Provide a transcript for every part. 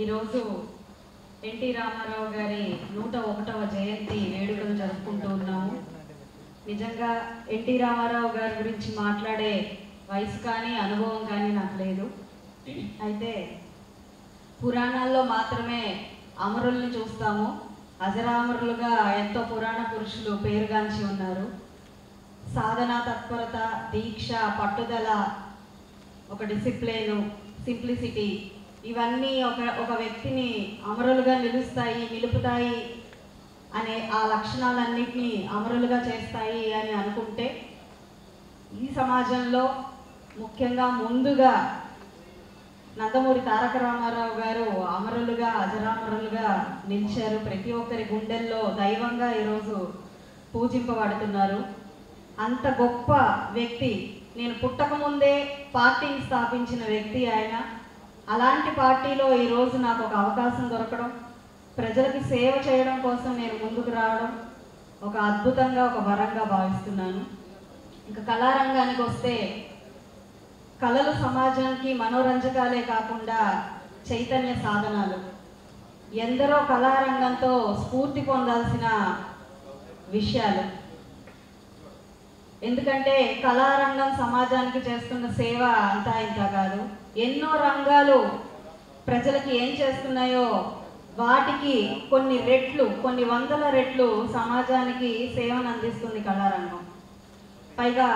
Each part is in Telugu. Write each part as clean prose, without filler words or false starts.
ఈరోజు ఎన్టీ రామారావు గారి 101వ జయంతి వేడుకలు జరుపుకుంటూ ఉన్నాము. నిజంగా ఎన్టీ రామారావు గారి గురించి మాట్లాడే వయసు కానీ అనుభవం కానీ నాకు లేదు. అయితే పురాణాల్లో మాత్రమే అమరుల్ని చూస్తాము. అజరామరులుగా ఎంతో పురాణ పురుషులు పేరుగాంచి ఉన్నారు. సాధన తత్పరత, దీక్ష, పట్టుదల, ఒక డిసిప్లిన్, సింప్లిసిటీ, ఇవన్నీ ఒక వ్యక్తిని అమరులుగా నిలుపుతాయి అనే ఆ లక్షణాలన్నింటినీ అమరులుగా చేస్తాయి అని అనుకుంటే, ఈ సమాజంలో ముఖ్యంగా ముందుగా నందమూరి తారక రామారావు గారు అమరులుగా అజరామరులుగా నిలిచారు. ప్రతి ఒక్కరి గుండెల్లో దైవంగా ఈరోజు పూజింపబడుతున్నారు. అంత గొప్ప వ్యక్తి, నేను పుట్టకముందే పార్టీని స్థాపించిన వ్యక్తి ఆయన. అలాంటి పార్టీలో ఈరోజు నాకు ఒక అవకాశం దొరకడం, ప్రజలకి సేవ చేయడం కోసం నేను ముందుకు రావడం ఒక అద్భుతంగా, ఒక వరంగా భావిస్తున్నాను. ఇంకా కళారంగానికి వస్తే, కళలు సమాజానికి మనోరంజకాలే కాకుండా చైతన్య సాధనాలు. ఎందరో కళారంగంతో స్ఫూర్తి పొందాల్సిన విషయాలు. ఎందుకంటే కళారంగం సమాజానికి చేస్తున్న సేవ అంతా ఇంత కాదు. ఎన్నో రంగాలు ప్రజలకి ఏం చేస్తున్నాయో వాటికి కొన్ని వందల రెట్లు సమాజానికి సేవను అందిస్తుంది కళారంగం. పైగా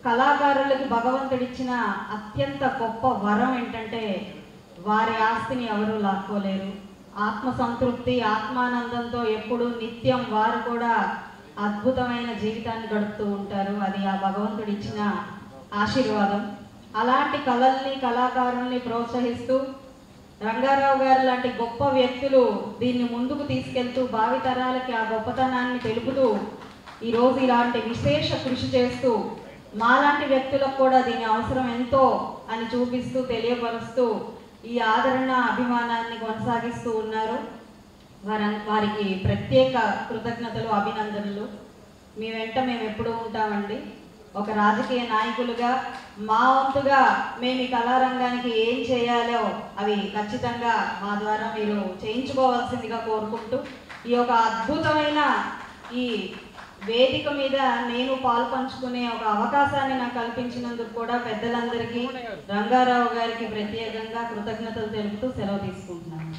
కళాకారులకి భగవంతుడిచ్చిన అత్యంత గొప్ప వరం ఏంటంటే, వారి ఆస్తిని ఎవరూ లాక్కోలేరు. ఆత్మసంతృప్తి, ఆత్మానందంతో ఎప్పుడు నిత్యం వారు కూడా అద్భుతమైన జీవితాన్ని గడుపుతూ ఉంటారు. అది ఆ భగవంతుడిచ్చిన ఆశీర్వాదం. అలాంటి కళల్ని, కళాకారుల్ని ప్రోత్సహిస్తూ రంగారావు గారు లాంటి గొప్ప వ్యక్తులు దీన్ని ముందుకు తీసుకెళ్తూ భావితరాలకి ఆ గొప్పతనాన్ని తెలుపుతూ ఈరోజు ఇలాంటి విశేష కృషి చేస్తూ మాలాంటి వ్యక్తులకు కూడా దీని అవసరం ఎంతో అని చూపిస్తూ తెలియపరుస్తూ ఈ ఆదరణ, అభిమానాన్ని కొనసాగిస్తూ ఉన్నారు. వారికి ప్రత్యేక కృతజ్ఞతలు, అభినందనలు. మీ వెంట మేము ఎప్పుడూ ఉంటామండి. ఒక రాజకీయ నాయకులుగా మా వంతుగా మేము ఈ కళారంగానికి ఏం చేయాలో అవి ఖచ్చితంగా మా ద్వారా మీరు చేయించుకోవాల్సిందిగా కోరుకుంటూ, ఈ యొక్క అద్భుతమైన ఈ వేదిక మీద నేను పాల్పంచుకునే ఒక అవకాశాన్ని నాకు కల్పించినందుకు కూడా పెద్దలందరికీ, రంగారావు గారికి ప్రత్యేకంగా కృతజ్ఞతలు తెలుపుతూ సెలవు తీసుకుంటున్నాను.